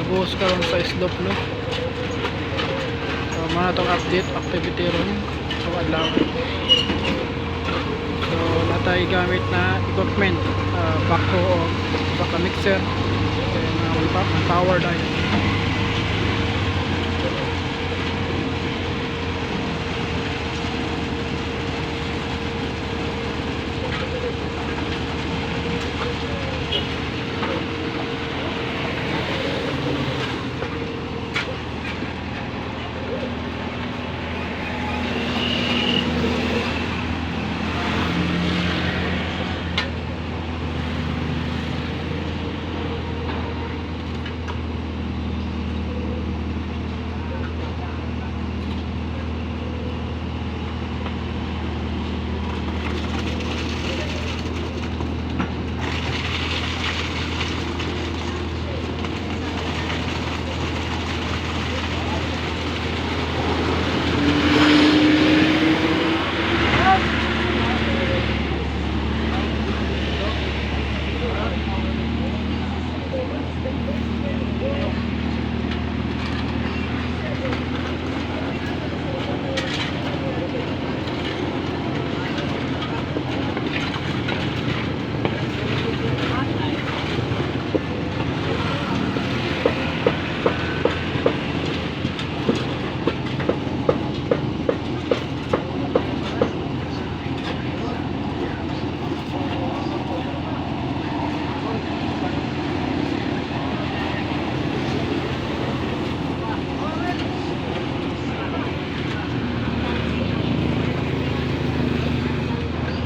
buhos karon sa slope no. So mana tong update activity ron so adlaw. So natay gamit na equipment, backhoe o baka mixer, then power dahil